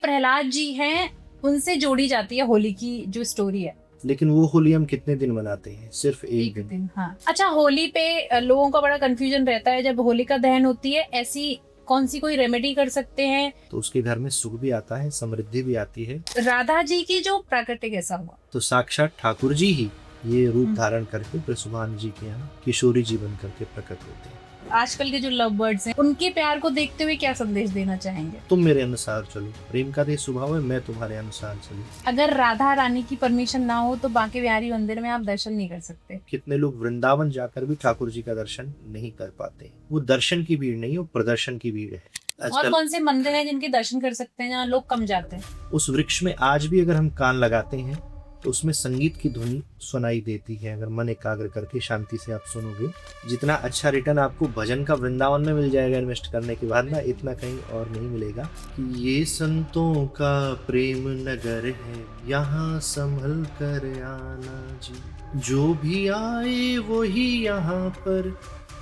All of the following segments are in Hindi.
प्रहलाद जी हैं, उनसे जोड़ी जाती है होली की जो स्टोरी है। लेकिन वो होली हम कितने दिन मनाते हैं? सिर्फ एक दिन। हाँ। अच्छा, होली पे लोगों का बड़ा कंफ्यूजन रहता है। जब होलिका दहन होती है, ऐसी कौन सी कोई रेमेडी कर सकते हैं? तो उसके घर में सुख भी आता है, समृद्धि भी आती है। राधा जी की जो प्राकृतिक ऐसा हुआ, तो साक्षात ठाकुर जी ही ये रूप धारण करके ब्रसुभान जी के यहाँ किशोरी जी बन करके प्रकट होते हैं। आजकल के जो लव बर्ड्स हैं, उनके प्यार को देखते हुए क्या संदेश देना चाहेंगे? तुम मेरे अनुसार चलो, प्रेम का ये स्वभाव है, मैं तुम्हारे अनुसार चलूं। अगर राधा रानी की परमिशन ना हो तो बांके बिहारी मंदिर में आप दर्शन नहीं कर सकते। कितने लोग वृंदावन जाकर भी ठाकुर जी का दर्शन नहीं कर पाते। वो दर्शन की भीड़ नहीं, वो प्रदर्शन की भीड़ है। और आजकल कौन से मंदिर हैं जिनके दर्शन कर सकते हैं, जहाँ लोग कम जाते हैं? उस वृक्ष में आज भी अगर हम कान लगाते हैं तो उसमें संगीत की ध्वनि सुनाई देती है। अगर मन एकाग्र करके शांति से आप सुनोगे, जितना अच्छा रिटर्न आपको भजन का वृंदावन में मिल जाएगा इन्वेस्ट करने के बाद ना, इतना कहीं और नहीं मिलेगा। कि ये संतों का प्रेम नगर है, यहाँ संभल कर आना जी। जो भी आए वही यहाँ पर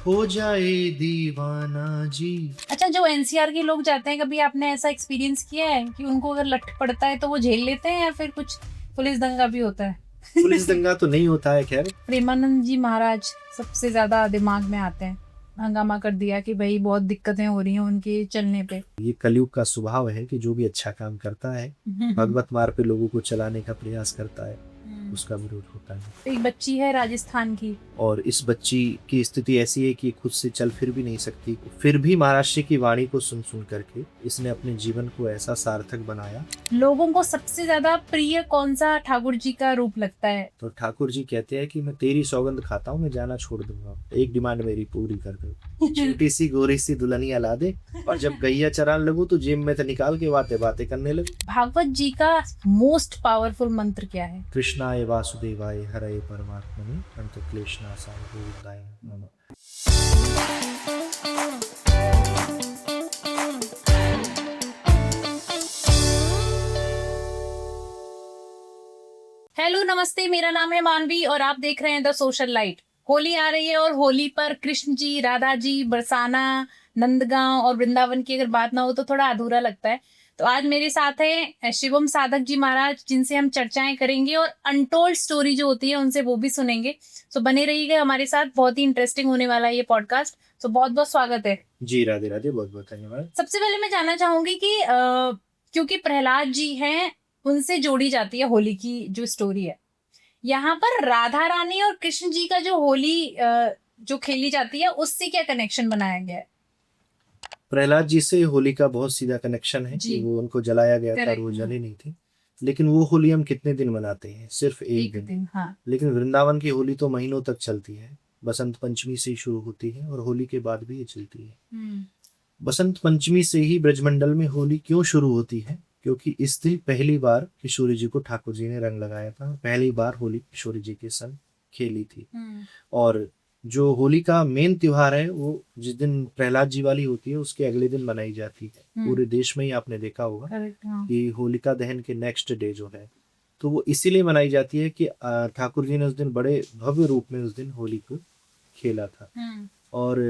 हो जाए दीवाना जी। अच्छा, जो एनसीआर के लोग जाते हैं, कभी आपने ऐसा एक्सपीरियंस किया है कि उनको अगर लठ पड़ता है तो वो झेल लेते हैं, या फिर कुछ पुलिस दंगा भी होता है? पुलिस दंगा तो नहीं होता है खैर। प्रेमानंद जी महाराज सबसे ज्यादा दिमाग में आते हैं। हंगामा कर दिया कि भाई बहुत दिक्कतें हो रही हैं उनके चलने पे। ये कलयुग का स्वभाव है कि जो भी अच्छा काम करता है, भगवत मार्ग पे लोगों को चलाने का प्रयास करता है, उसका विरोध होता है। एक बच्ची है राजस्थान की, और इस बच्ची की स्थिति ऐसी है कि खुद से चल फिर भी नहीं सकती, फिर भी महाराष्ट्र की वाणी को सुन सुन करके इसने अपने जीवन को ऐसा सार्थक बनाया। लोगों को सबसे ज्यादा प्रिय कौन सा ठाकुर जी का रूप लगता है? तो ठाकुर जी कहते हैं कि मैं तेरी सौगंध खाता हूँ, मैं जाना छोड़ दूंगा, एक डिमांड मेरी पूरी कर दो। छोटी सी गोरी सी दुल्हनिया ला दे, और जब गैया चरान लगू तो जेब में से निकाल के बातें बातें करने लगू। भागवत जी का मोस्ट पावरफुल मंत्र क्या है? कृष्णाय वासुदेवाय हरे परमात्मने अंत क्लेशनाशाय गोविंदाय नमः। हेलो, नमस्ते, मेरा नाम है मानवी और आप देख रहे हैं द सोशल लाइट। होली आ रही है और होली पर कृष्ण जी, राधा जी, बरसाना, नंदगांव और वृंदावन की अगर बात ना हो तो थोड़ा अधूरा लगता है। तो आज मेरे साथ हैं शिवम साधक जी महाराज, जिनसे हम चर्चाएं करेंगे और अनटोल्ड स्टोरी जो होती है उनसे वो भी सुनेंगे। सो बने रहिएगा हमारे साथ, बहुत ही इंटरेस्टिंग होने वाला है ये पॉडकास्ट। सो बहुत बहुत स्वागत है जी। राधे राधे, बहुत बहुत धन्यवाद। सबसे पहले मैं जानना चाहूंगी कि क्योंकि प्रहलाद जी हैं, उनसे जोड़ी जाती है होली की जो स्टोरी है। यहाँ पर राधा रानी और कृष्ण जी का जो होली जो खेली जाती है, उससे क्या कनेक्शन बनाया गया है? प्रहलाद जी से होली का बहुत सीधा कनेक्शन है कि वो उनको जलाया गया था और वो जले नहीं थे। लेकिन वो होली हम कितने दिन मनाते हैं? सिर्फ एक दिन। हाँ। लेकिन वृंदावन की होली तो महीनों तक चलती है। बसंत पंचमी से शुरू होती है और होली के बाद भी ये चलती है। बसंत पंचमी से ही ब्रजमंडल में होली क्यों शुरू होती है? क्योंकि इस दिन पहली बार किशोरी जी को ठाकुर जी ने रंग लगाया था, पहली बार होली किशोरी जी के संग खेली थी। और जो होली का मेन त्योहार है, वो जिस दिन प्रहलाद जी वाली होती है उसके अगले दिन मनाई जाती है। पूरे देश में ही आपने देखा होगा कि होलिका दहन के नेक्स्ट डे जो है, तो वो इसीलिए मनाई जाती है कि ठाकुर जी ने उस दिन बड़े भव्य रूप में उस दिन होली को खेला था। और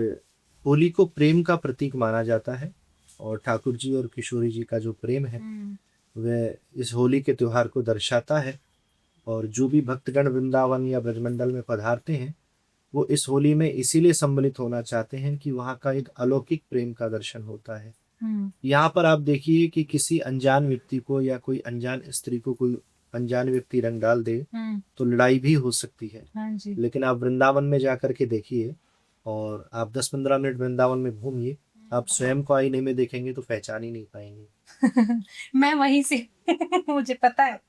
होली को प्रेम का प्रतीक माना जाता है, और ठाकुर जी और किशोरी जी का जो प्रेम है वह इस होली के त्योहार को दर्शाता है। और जो भी भक्तगण वृंदावन या ब्रजमंडल में पधारते हैं, वो इस होली में इसीलिए सम्मिलित होना चाहते हैं कि वहाँ का एक अलौकिक प्रेम का दर्शन होता है। यहाँ पर आप देखिए कि किसी अनजान व्यक्ति को या कोई अनजान स्त्री को कोई अनजान व्यक्ति रंग डाल दे तो लड़ाई भी हो सकती है। लेकिन आप वृंदावन में जाकर के देखिए, और आप 10-15 मिनट वृंदावन में घूमिए, आप स्वयं को आईने में देखेंगे तो पहचान ही नहीं पाएंगे। मैं वहीं से मुझे पता है।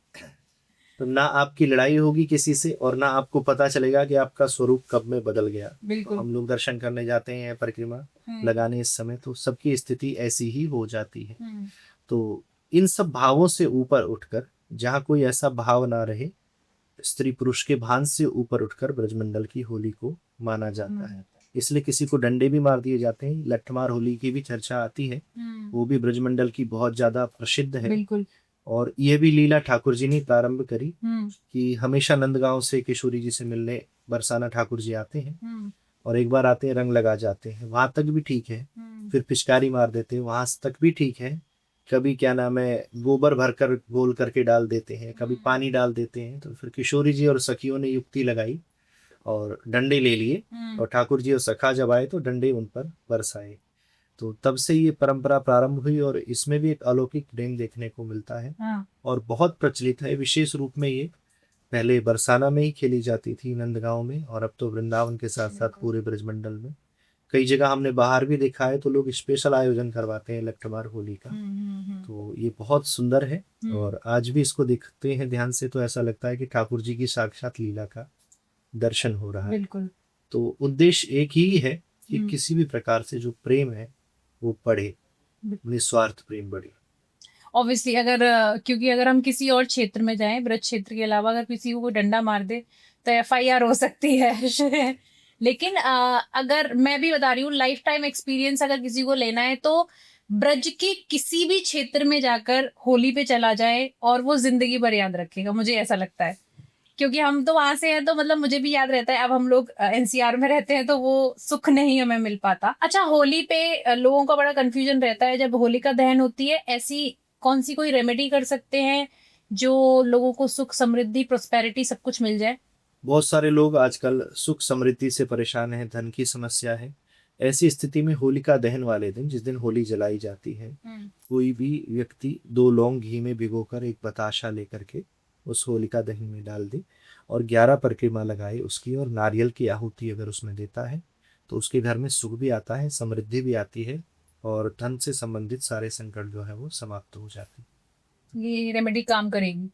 तो ना आपकी लड़ाई होगी किसी से, और ना आपको पता चलेगा कि आपका स्वरूप कब में बदल गया। तो हम लोग दर्शन करने जाते हैं, परिक्रमा लगाने इस समय, तो सबकी स्थिति ऐसी ही हो जाती है। तो इन सब भावों से ऊपर उठकर, जहाँ कोई ऐसा भाव ना रहे, स्त्री पुरुष के भान से ऊपर उठकर ब्रजमंडल की होली को माना जाता है। इसलिए किसी को डंडे भी मार दिए जाते हैं। लठमार होली की भी चर्चा आती है, वो भी ब्रजमंडल की बहुत ज्यादा प्रसिद्ध है। बिल्कुल। और ये भी लीला ठाकुर जी ने प्रारंभ करी कि हमेशा नंदगांव से किशोरी जी से मिलने बरसाना ठाकुर जी आते हैं, और एक बार आते हैं रंग लगा जाते हैं, वहां तक भी ठीक है। फिर पिचकारी मार देते हैं, वहां तक भी ठीक है। कभी क्या नाम है गोबर भरकर गोल करके डाल देते हैं, कभी पानी डाल देते हैं। तो फिर किशोरी जी और सखियों ने युक्ति लगाई और डंडे ले लिए, और ठाकुर जी और सखा जब आए तो डंडे उन पर बरसाए। तो तब से ये परंपरा प्रारंभ हुई, और इसमें भी एक अलौकिक प्रेम देखने को मिलता है और बहुत प्रचलित है। विशेष रूप में ये पहले बरसाना में ही खेली जाती थी, नंदगांव में, और अब तो वृंदावन के साथ साथ पूरे ब्रजमंडल में। कई जगह हमने बाहर भी देखा है, तो लोग स्पेशल आयोजन करवाते हैं लठमार होली का। तो ये बहुत सुंदर है, और आज भी इसको देखते हैं ध्यान से तो ऐसा लगता है कि ठाकुर जी की साक्षात लीला का दर्शन हो रहा है। बिल्कुल। तो उद्देश्य एक ही है कि किसी भी प्रकार से जो प्रेम है वो बढ़े, निस्वार्थ प्रेम बढ़े। ऑब्वियसली क्योंकि अगर हम किसी और क्षेत्र में जाएं, ब्रज क्षेत्र के अलावा, अगर किसी को कोई डंडा मार दे तो FIR हो सकती है। लेकिन अगर मैं भी बता रही हूँ, लाइफ टाइम एक्सपीरियंस अगर किसी को लेना है तो ब्रज के किसी भी क्षेत्र में जाकर होली पे चला जाए और वो जिंदगी भर याद रखेगा, मुझे ऐसा लगता है। क्योंकि हम तो वहां से हैं, तो मतलब मुझे भी याद रहता है। अब हम लोग NCR में रहते हैं तो वो सुख नहीं हमें मिल पाता। अच्छा, होली पे लोगों का बड़ा कंफ्यूजन रहता है। जब होलिका दहन होती है, ऐसी कौन सी कोई रेमेडी कर सकते हैं जो लोगों को सुख, समृद्धि, प्रोस्पेरिटी सब कुछ मिल जाए? बहुत सारे लोग आजकल सुख समृद्धि से परेशान हैं, धन की समस्या है। ऐसी स्थिति में होलिका दहन वाले दिन, जिस दिन होली जलाई जाती है, कोई भी व्यक्ति 2 लौंग घी में भिगोकर एक बताशा लेकर के उस होलिका दहन में डाल दे और 11 परिक्रमा लगाए उसकी, और नारियल की आहुति अगर उसमें देता है तो उसके घर में सुख भी आता है, समृद्धि भी आती है, और धन से संबंधित सारे संकट जो है वो समाप्त हो जाते हैं। ये रेमेडी काम करेगी।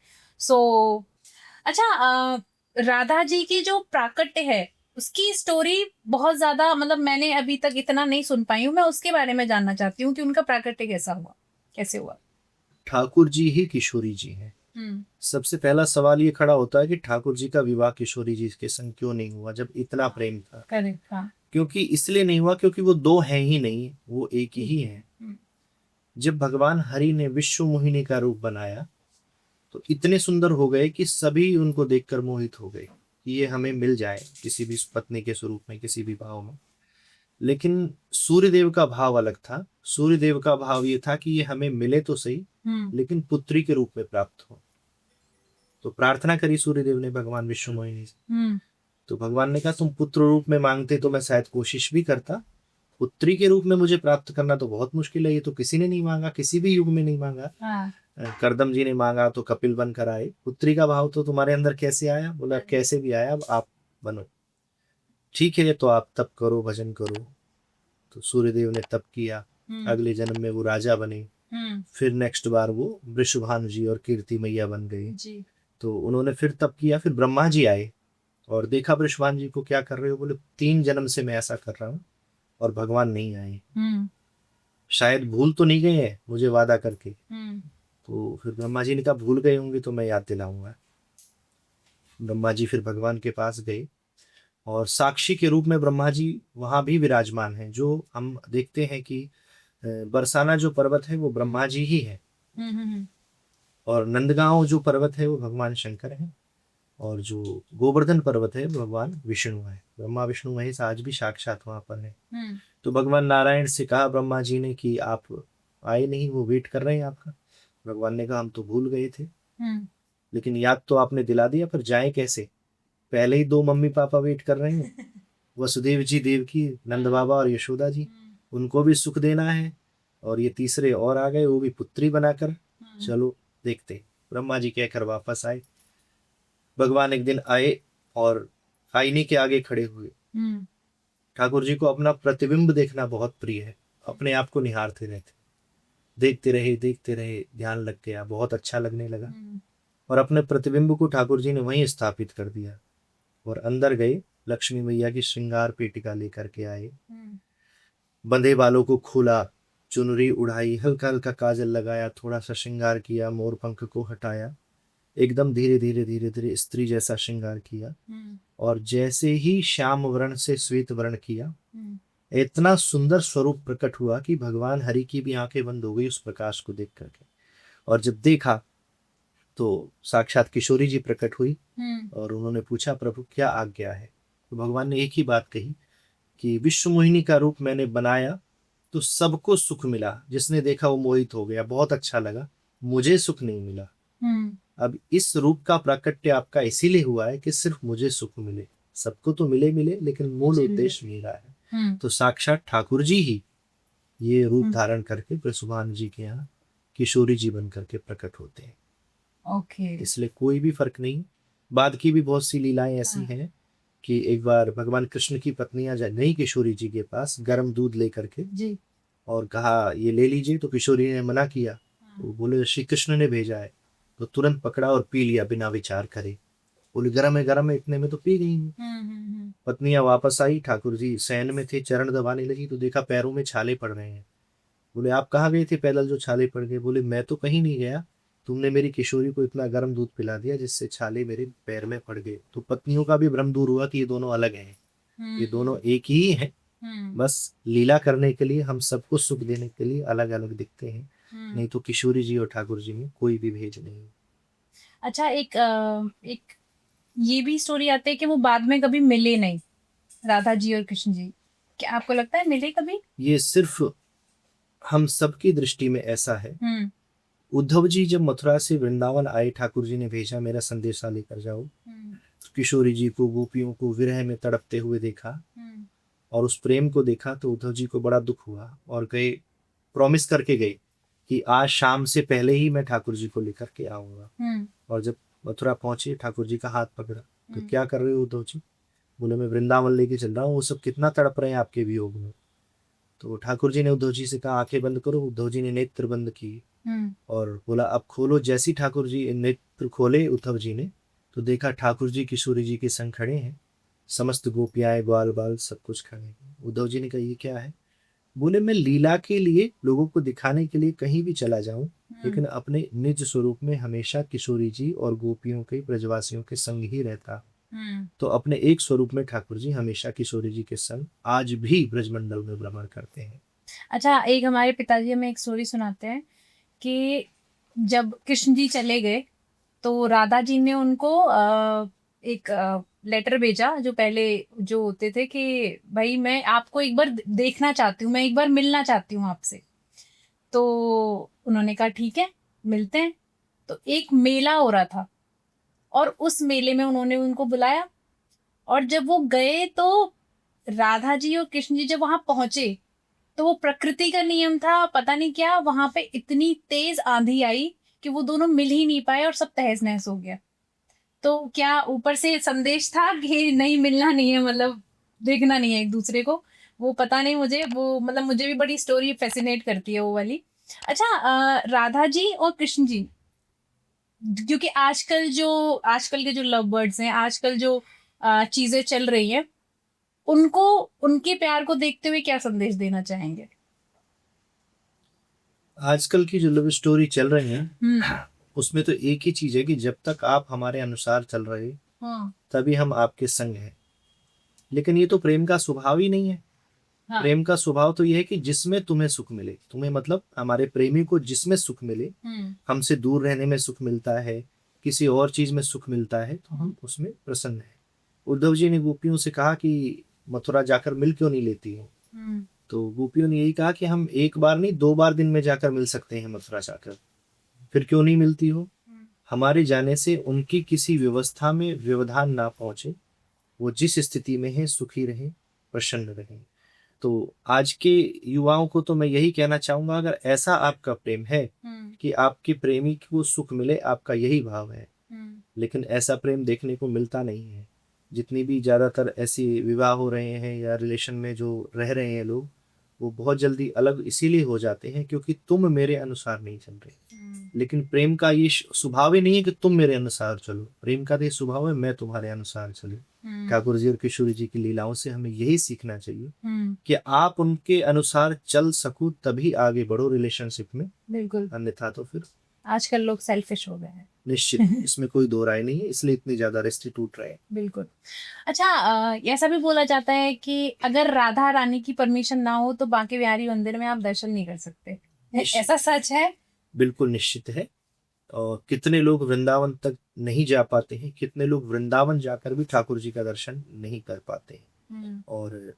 अच्छा, राधा जी की जो प्राकट्य है उसकी स्टोरी बहुत ज्यादा, मतलब मैंने अभी तक इतना नहीं सुन पाई हूँ। मैं उसके बारे में जानना चाहती हूँ कि उनका प्राकट्य कैसा हुआ, कैसे हुआ? ठाकुर जी ही किशोरी जी हैं। सबसे पहला सवाल ये खड़ा होता है कि ठाकुर जी का विवाह किशोरी जी के संग क्यों नहीं हुआ जब इतना प्रेम था? करेक्ट, हाँ। क्योंकि इसलिए नहीं हुआ क्योंकि वो 2 हैं ही नहीं, वो एक ही है। जब भगवान हरि ने विश्व मोहिनी का रूप बनाया तो इतने सुंदर हो गए कि सभी उनको देखकर मोहित हो गए कि ये हमें मिल जाए किसी भी पत्नी के स्वरूप में, किसी भी भाव में। लेकिन सूर्यदेव का भाव अलग था। सूर्यदेव का भाव ये था कि ये हमें मिले तो सही, लेकिन पुत्री के रूप में प्राप्त हो। तो प्रार्थना करी सूर्यदेव ने भगवान विश्व मोहिनी से। तो भगवान ने कहा तुम पुत्र रूप में मांगते तो मैं शायद कोशिश भी करता, पुत्री के रूप में मुझे प्राप्त करना तो बहुत मुश्किल है। ये तो किसी ने नहीं मांगा, किसी भी युग में नहीं मांगा। करदम जी ने मांगा तो कपिल बनकर आए। पुत्री का भाव तो तुम्हारे अंदर कैसे आया? बोला कैसे भी आया, अब आप बनो। ठीक है, तो आप तप करो, भजन करो। तो सूर्यदेव ने तप किया, अगले जन्म में वो राजा बने। फिर नेक्स्ट बार वो वृषभानु जी और कीर्ति मैया बन गई। तो उन्होंने फिर तप किया। फिर ब्रह्मा जी आए और देखा वृषभानु जी को क्या कर रहे हो। बोले 3 जन्म से मैं ऐसा कर रहा हूँ और भगवान नहीं आए, शायद भूल तो नहीं गए हैं मुझे वादा करके। तो फिर ब्रह्मा जी ने कहा भूल गए होंगे तो मैं याद दिलाऊंगा। ब्रह्मा जी फिर भगवान के पास गए और साक्षी के रूप में ब्रह्मा जी वहां भी विराजमान हैं। जो हम देखते हैं कि बरसाना जो पर्वत है वो ब्रह्मा जी ही है, और नंदगांव जो पर्वत है वो भगवान शंकर है, और जो गोवर्धन पर्वत है भगवान विष्णु है। ब्रह्मा विष्णु महेश आज भी साक्षात वहां पर है। तो भगवान नारायण से कहा ब्रह्मा जी ने कि आप आए नहीं, वो वेट कर रहे हैं आपका। भगवान ने कहा हम तो भूल गए थे, लेकिन याद तो आपने दिला दिया, पर जाए कैसे? पहले ही 2 मम्मी पापा वेट कर रहे हैं, वसुदेव जी देवकी, नंद बाबा और यशोदा जी, उनको भी सुख देना है, और ये तीसरे और आ गए, वो भी पुत्री बनाकर। चलो देखते। ब्रह्मा जी कहकर वापस आए। भगवान एक दिन आए और आईने के आगे खड़े हुए। ठाकुर जी को अपना प्रतिबिंब देखना बहुत प्रिय है, अपने आप को निहारते रहते। देखते रहे, ध्यान लग गया, बहुत अच्छा लगने लगा, और अपने प्रतिबिंब को ठाकुर जी ने वहीं स्थापित कर दिया। और अंदर गए, लक्ष्मी मैया की श्रृंगार पेटिका लेकर के आए, बंधे बालों को खोला, चुनरी उड़ाई, हल्का हल्का काजल लगाया, थोड़ा सा श्रृंगार किया, मोर पंख को हटाया, एकदम धीरे धीरे स्त्री जैसा श्रृंगार किया, और जैसे ही श्याम वर्ण से श्वेत वर्ण किया, इतना सुंदर स्वरूप प्रकट हुआ कि भगवान हरि की भी आंखें बंद हो गई उस प्रकाश को देख करके। और जब देखा तो साक्षात किशोरी जी प्रकट हुई, और उन्होंने पूछा प्रभु क्या आज्ञा है? तो भगवान ने एक ही बात कही कि विश्व मोहिनी का रूप मैंने बनाया तो सबको सुख मिला, जिसने देखा वो मोहित हो गया, बहुत अच्छा लगा, मुझे सुख नहीं मिला। अब इस रूप का प्राकट्य आपका इसीलिए हुआ है कि सिर्फ मुझे सुख मिले, सबको तो मिले मिले, लेकिन मूल उद्देश्य मेरा है। तो साक्षात ठाकुर जी ही ये रूप धारण करके ब्रसुभान जी के यहाँ किशोरी जी बन करके प्रकट होते हैं। ओके। इसलिए कोई भी फर्क नहीं। बाद की भी बहुत सी लीलाएं ऐसी हैं कि एक बार भगवान कृष्ण की पत्नियां गई किशोरी जी के पास गर्म दूध लेकर के जी। और कहा ये ले लीजिए, तो किशोरी ने मना किया। तो बोले श्री कृष्ण ने भेजा है, तो तुरंत पकड़ा और पी लिया बिना विचार करे। बोले गरम है इतने में तो पी गई। पत्नियां वापस आई, ठाकुर जी शयन में थे, चरण दबाने लगी तो देखा पैरों में छाले पड़ रहे हैं। बोले आप कहाँ गए थे पैदल जो छाले पड़ गए? बोले मैं तो कहीं नहीं गया, तुमने मेरी किशोरी को इतना गर्म दूध पिला दिया जिससे छाले मेरे पैर में पड़ गए। तो पत्नियों का भी भ्रम दूर हुआ कि ये दोनों अलग हैं, ये दोनों एक ही हैं, बस लीला करने के लिए, हम सबको सुख देने के लिए अलग अलग दिखते हैं। नहीं तो किशोरी जी और ठाकुर जी में कोई भी भेद नहीं। अच्छा, एक ये भी स्टोरी आती है कि वो बाद में कभी मिले नहीं, राधा जी और कृष्ण जी। क्या आपको लगता है मिले कभी? ये सिर्फ हम सबकी दृष्टि में ऐसा है। उद्धव जी जब मथुरा से वृंदावन आए, ठाकुर जी ने भेजा मेरा संदेशा लेकर जाओ। तो किशोरी जी को, गोपियों को विरह में तड़पते हुए देखा और उस प्रेम को देखा तो उद्धव जी को बड़ा दुख हुआ और गए, प्रॉमिस करके गए कि आज शाम से पहले ही मैं ठाकुर जी को लेकर के आऊंगा। और जब मथुरा पहुंचे, ठाकुर जी का हाथ पकड़ा। तो क्या कर रहे हो उद्धव जी? बोले मैं वृंदावन लेके चल रहा हूँ, वो सब कितना तड़प रहे हैं आपके वियोग में। तो ठाकुर जी ने उद्धव जी से कहा आंखें बंद करो। उद्धव जी ने नेत्र बंद की और बोला अब खोलो। जैसी ठाकुर जी नेत्र खोले उद्धव जी ने, तो देखा ठाकुर जी किशोरी जी के संग खड़े हैं, समस्त गोपियाएं ग्वाल बाल सब कुछ खड़े हैं। उद्धव जी ने कहा ये क्या है? बोले मैं लीला के लिए, लोगों को दिखाने के लिए कहीं भी चला जाऊं, लेकिन अपने निज स्वरूप में हमेशा किशोरी जी और गोपियों के, ब्रजवासियों के संग ही रहता। तो अपने एक स्वरूप में ठाकुर जी हमेशा किशोरी जी के संग आज भी ब्रजमंडल में भ्रमण करते हैं। अच्छा, एक हमारे पिताजी हमें एक स्टोरी सुनाते हैं कि जब कृष्ण जी चले गए तो राधा जी ने उनको एक लेटर भेजा, जो पहले जो होते थे कि भाई मैं आपको एक बार देखना चाहती हूँ, मैं एक बार मिलना चाहती हूँ आपसे। तो उन्होंने कहा ठीक है मिलते हैं। तो एक मेला हो रहा था और उस मेले में उन्होंने उनको बुलाया, और जब वो गए तो राधा जी और कृष्ण जी जब वहां पहुंचे तो वो प्रकृति का नियम था, पता नहीं क्या, वहां पे इतनी तेज आंधी आई कि वो दोनों मिल ही नहीं पाए और सब तहस नहस हो गया। तो क्या ऊपर से संदेश था कि नहीं मिलना नहीं है, मतलब देखना नहीं है एक दूसरे को? वो पता नहीं मुझे, वो मतलब मुझे भी बड़ी स्टोरी फैसिनेट करती है वो वाली। अच्छा, राधा जी और कृष्ण जी, क्योंकि आजकल के जो लव बर्ड्स हैं, आजकल जो चीजें चल रही हैं, उनको उनके प्यार को देखते हुए क्या संदेश देना चाहेंगे? आजकल की जो लव स्टोरी चल रही है उसमें तो एक ही चीज है कि जब तक आप हमारे अनुसार चल रहे तभी हम आपके संग हैं। लेकिन ये तो प्रेम का स्वभाव ही नहीं है। प्रेम का स्वभाव तो ये है कि जिसमें तुम्हें सुख मिले, तुम्हें मतलब हमारे प्रेमी को जिसमें सुख मिले, हमसे दूर रहने में सुख मिलता है, किसी और चीज में सुख मिलता है, तो हम उसमें प्रसन्न हैं। उद्धव जी ने गोपियों से कहा कि मथुरा जाकर मिल क्यों नहीं लेती हो? तो गोपियों ने यही कहा कि हम एक बार नहीं 2 बार दिन में जाकर मिल सकते हैं मथुरा जाकर। फिर क्यों नहीं मिलती हो? हमारे जाने से उनकी किसी व्यवस्था में व्यवधान ना पहुंचे, वो जिस स्थिति में है सुखी रहे, प्रसन्न रहे। तो आज के युवाओं को तो मैं यही कहना चाहूंगा, अगर ऐसा आपका प्रेम है कि आपके प्रेमी को सुख मिले, आपका यही भाव है, लेकिन ऐसा प्रेम देखने को मिलता नहीं है। जितनी भी ज्यादातर ऐसी विवाह हो रहे हैं या रिलेशन में जो रह रहे हैं लोग, वो बहुत जल्दी अलग इसीलिए हो जाते हैं क्योंकि तुम मेरे अनुसार नहीं चल रहे। लेकिन प्रेम का ये स्वभाव ही नहीं है कि तुम मेरे अनुसार चलो, प्रेम का तो ये स्वभाव है मैं तुम्हारे अनुसार चलूं। ठाकुर जी और किशोरी जी की लीलाओं से हमें यही सीखना चाहिए कि आप उनके अनुसार चल सको तभी आगे बढ़ो रिलेशनशिप में, बिल्कुल। अन्यथा तो फिर आजकल लोग सेल्फिश हो गए हैं। निश्चित इसमें कोई दो राय नहीं है, इसलिए इतनी ज्यादा रिश्ते टूट रहे हैं। बिल्कुल। अच्छा, ऐसा भी बोला जाता है कि अगर राधा रानी की परमिशन ना हो तो बांके बिहारी मंदिर में आप दर्शन नहीं कर सकते, ऐसा सच है? बिल्कुल निश्चित है। और कितने लोग वृंदावन तक नहीं जा पाते हैं, कितने लोग वृंदावन जाकर भी ठाकुर जी का दर्शन नहीं कर पाते हैं। और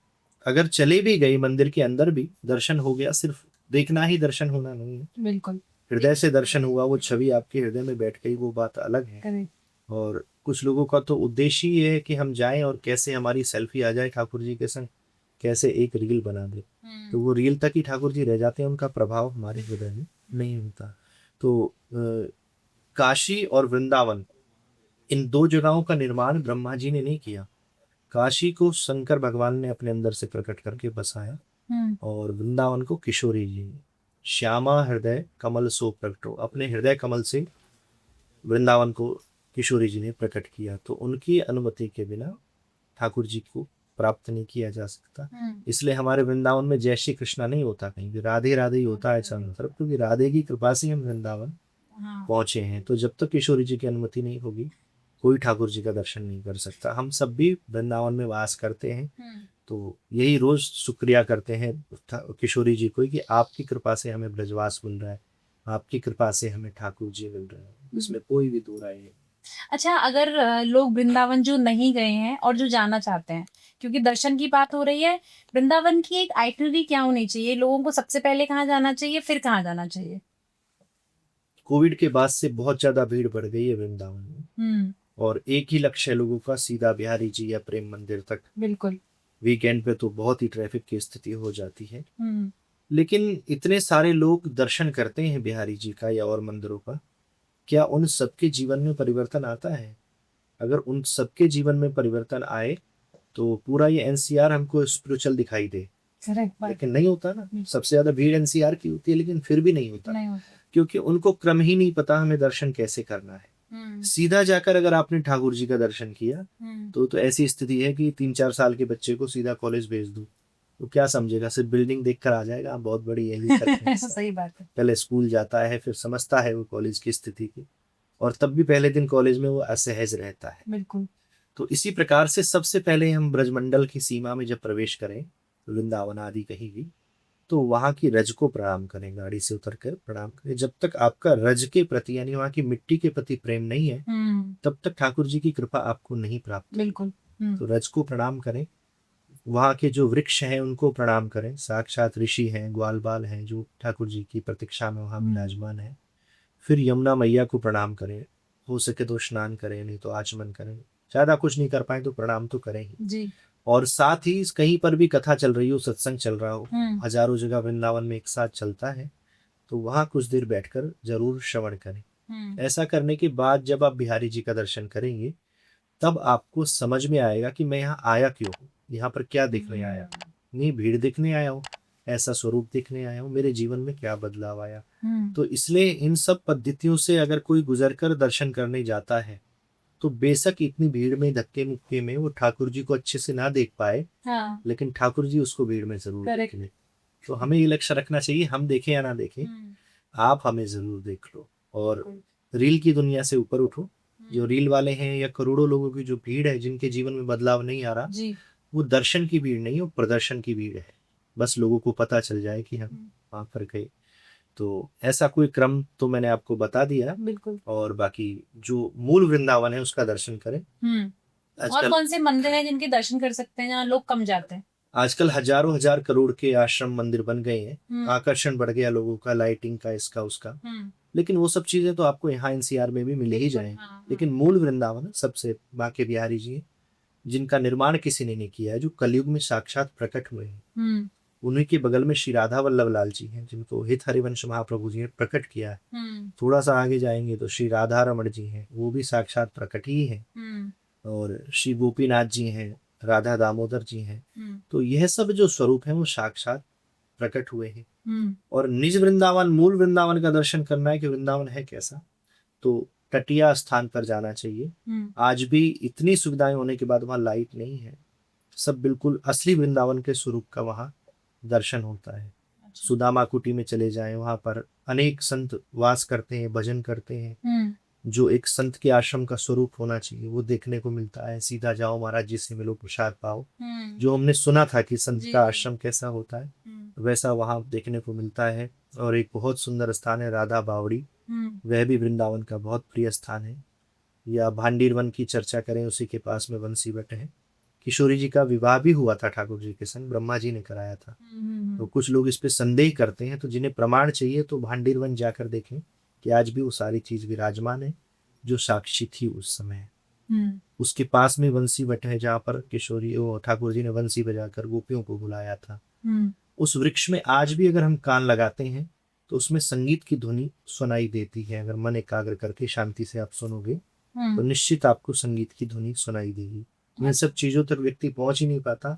अगर चले भी गए मंदिर के अंदर भी दर्शन हो गया, सिर्फ देखना ही दर्शन होना नहीं है, बिल्कुल हृदय से दर्शन हुआ, वो छवि आपके हृदय में बैठ गई, वो बात अलग है। करेक्ट। और कुछ लोगों का तो उद्देश्य ही ये है कि हम जाएं और कैसे हमारी सेल्फी आ जाए ठाकुर जी के संग, कैसे एक रील बना दे, तो वो रील तक ही ठाकुर जी रह जाते हैं, उनका प्रभाव हमारे हृदय में नहीं होता। तो काशी और वृंदावन, इन दो जगहों का निर्माण ब्रह्मा जी ने नहीं किया। काशी को शंकर भगवान ने अपने अंदर से प्रकट करके बसाया, और वृंदावन को किशोरी जी ने, श्यामा हृदय कमल सो प्रकटो, अपने हृदय कमल से वृंदावन को किशोरी जी ने प्रकट किया। तो उनकी अनुमति के बिना ठाकुर जी को प्राप्त नहीं किया जा सकता। इसलिए हमारे वृंदावन में जय श्री कृष्णा नहीं होता, कहीं भी राधे राधे ही होता है चारों तरफ, क्योंकि राधे की कृपा से हम वृंदावन पहुंचे हैं। तो जब तक किशोरी जी की अनुमति नहीं होगी, कोई ठाकुर जी का दर्शन नहीं कर सकता। हम सब भी वृंदावन में वास करते हैं, तो यही रोज शुक्रिया करते हैं किशोरी जी को कि आपकी कृपा से हमें ब्रजवास मिल रहा है, आपकी कृपा से हमें ठाकुर जी मिल रहे हैं, इसमें कोई भी दो राय नहीं। अच्छा, अगर लोग वृंदावन जो नहीं गए हैं और जो जाना चाहते हैं, क्योंकि दर्शन की बात हो रही है, वृंदावन की एक आइटनरी क्या होनी चाहिए? लोगों को सबसे पहले कहाँ जाना चाहिए, फिर कहाँ जाना चाहिए? कोविड के बाद से बहुत ज्यादा भीड़ बढ़ गई है वृंदावन में, और एक ही लक्ष्य है लोगों का, सीधा बिहारी जी या प्रेम मंदिर तक। बिल्कुल। वीकेंड पे तो बहुत ही ट्रैफिक की स्थिति हो जाती है, लेकिन इतने सारे लोग दर्शन करते हैं बिहारी जी का या और मंदिरों का, क्या उन सबके जीवन में परिवर्तन आता है? अगर उन सबके जीवन में परिवर्तन आए तो पूरा ये एनसीआर हमको स्पिरिचुअल दिखाई दे, लेकिन नहीं होता ना। सबसे ज्यादा भीड़ एनसीआर की होती है, लेकिन फिर भी नहीं होता, क्योंकि उनको क्रम ही नहीं पता हमें दर्शन कैसे करना है। सीधा जाकर अगर आपने ठाकुर जी का दर्शन किया तो ऐसी स्थिति है कि 3-4 साल के बच्चे को सीधा कॉलेज भेज दो तो क्या समझेगा? सिर्फ बिल्डिंग देखकर आ जाएगा, बहुत बड़ी है। सही बात है। पहले स्कूल जाता है, फिर समझता है वो कॉलेज की स्थिति की, और तब भी पहले दिन कॉलेज में वो असहज रहता है। बिल्कुल। तो इसी प्रकार से सबसे पहले हम ब्रजमंडल की सीमा में जब प्रवेश करें, वृंदावन आदि कहीं भी, तो वहां की रज को प्रणाम करें, गाड़ी से उतरकर प्रणाम करें। जब तक आपका रज के प्रति यानी वहां की मिट्टी के प्रति प्रेम नहीं है, तब तक ठाकुर जी की कृपा आपको नहीं प्राप्त। बिल्कुल। तो रज को प्रणाम करें, वहां के जो वृक्ष हैं उनको प्रणाम करें, साक्षात ऋषि हैं, ग्वाल बाल हैं जो ठाकुर जी की प्रतीक्षा में वहां विराजमान है। फिर यमुना मैया को प्रणाम करें, हो सके तो स्नान करें, नहीं तो आचमन करें, ज्यादा कुछ नहीं कर पाए तो प्रणाम तो करें ही जी। और साथ ही कहीं पर भी कथा चल रही हो, सत्संग चल रहा हो, हजारों जगह वृंदावन में एक साथ चलता है, तो वहां कुछ देर बैठकर जरूर श्रवण करें। ऐसा करने के बाद जब आप बिहारी जी का दर्शन करेंगे, तब आपको समझ में आएगा कि मैं यहाँ आया क्यों हूँ, यहाँ पर क्या देखने आया। नहीं भीड़ देखने आया हूँ, ऐसा स्वरूप देखने आया हूँ, मेरे जीवन में क्या बदलाव आया। तो इसलिए इन सब पद्धतियों से अगर कोई गुजरकर दर्शन करने जाता है, तो बेशक इतनी भीड़ में धक्के मुक्के में वो ठाकुर जी को अच्छे से ना देख पाए, लेकिन ठाकुर जी उसको भीड़ में जरूर देख ले। तो हमें ये लक्ष्य रखना चाहिए, हम देखें या ना देखें, आप हमें जरूर देख लो और रील की दुनिया से ऊपर उठो। जो रील वाले हैं या करोड़ों लोगों की जो भीड़ है जिनके जीवन में बदलाव नहीं आ रहा, वो दर्शन की भीड़ नहीं, वो प्रदर्शन की भीड़ है। बस लोगों को पता चल जाए कि हम वहां पर गए। तो ऐसा कोई क्रम तो मैंने आपको बता दिया। बिल्कुल। और बाकी जो मूल वृंदावन है उसका दर्शन करें। और कौन से मंदिर हैं जिनके दर्शन कर सकते हैं जहाँ लोग कम जाते हैं? आजकल हजारों हजार करोड़ के आश्रम मंदिर बन गए हैं, आकर्षण बढ़ गया लोगों का, लाइटिंग का, इसका उसका, लेकिन वो सब चीजें तो आपको यहाँ एनसीआर में भी मिल ही जाए। लेकिन मूल वृंदावन सबसे बांके बिहारी जी जिनका निर्माण किसी ने नहीं किया है, जो कलयुग में साक्षात प्रकट हुए हैं। उन्हीं के बगल में श्री राधा वल्लभ लाल जी हैं, जिनको हित हरिवंश महाप्रभु जी ने प्रकट किया है। थोड़ा सा आगे जाएंगे तो श्री राधा रमण जी हैं, वो भी साक्षात प्रकट ही है। और श्री गोपीनाथ जी हैं, राधा दामोदर जी हैं। तो यह सब जो स्वरूप है वो साक्षात प्रकट हुए हैं। और निज वृंदावन, मूल वृंदावन का दर्शन करना है कि वृंदावन है कैसा, तो तटिया स्थान पर जाना चाहिए। आज भी इतनी सुविधाएं होने के बाद वहां लाइट नहीं है, सब बिल्कुल असली वृंदावन के स्वरूप का वहां दर्शन होता है। सुदामा कुटी में चले जाएं, वहां पर अनेक संत वास करते हैं, भजन करते हैं। जो एक संत के आश्रम का स्वरूप होना चाहिए वो देखने को मिलता है। सीधा जाओ, महाराज जी से मिलो, प्रसाद पाओ। जो हमने सुना था कि संत का आश्रम कैसा होता है, वैसा वहां देखने को मिलता है। और एक बहुत सुंदर स्थान है राधा बावड़ी, वह भी वृंदावन का बहुत प्रिय स्थान है। या भांडीर वन की चर्चा करें, उसी के पास में बंसी बट है, किशोरी जी का विवाह भी हुआ था ठाकुर जी के संग, ब्रह्मा जी ने कराया था। तो कुछ लोग इस पे संदेह करते हैं, तो जिन्हें प्रमाण चाहिए तो भांडीर वन जाकर देखें कि आज भी वो सारी चीज विराजमान है जो साक्षी थी उस समय। उसके पास में बंसी वट है जहाँ पर किशोरी वो ठाकुर जी ने बंसी बजाकर गोपियों को बुलाया था। उस वृक्ष में आज भी अगर हम कान लगाते हैं तो उसमें संगीत की ध्वनि सुनाई देती है। अगर मन एकाग्र करके शांति से आप सुनोगे तो निश्चित आपको संगीत की ध्वनि सुनाई देगी। इन सब चीजों तक व्यक्ति पहुंच ही नहीं पाता।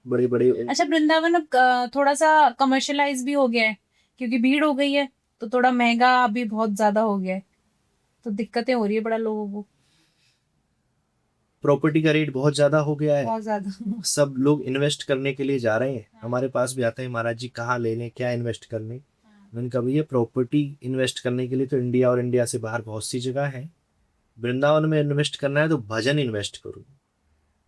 बड़े बड़े अच्छा, वृंदावन अब थोड़ा सा कमर्शलाइज भी हो गया है क्योंकि भीड़ हो गई है, तो थोड़ा महंगा अभी बहुत ज्यादा हो गया है, तो दिक्कतें हो रही है बड़ा लोगों को। प्रॉपर्टी का रेट बहुत ज्यादा हो गया है, बहुत ज्यादा। सब लोग इन्वेस्ट करने के लिए जा रहे हैं। हमारे पास भी आते हैं, महाराज जी कहाँ ले लें, क्या इन्वेस्ट कर लें। मैंने कहा भैया प्रॉपर्टी इन्वेस्ट करने के लिए तो इंडिया और इंडिया से बाहर बहुत सी जगह है। वृंदावन में इन्वेस्ट करना है तो भजन इन्वेस्ट करो।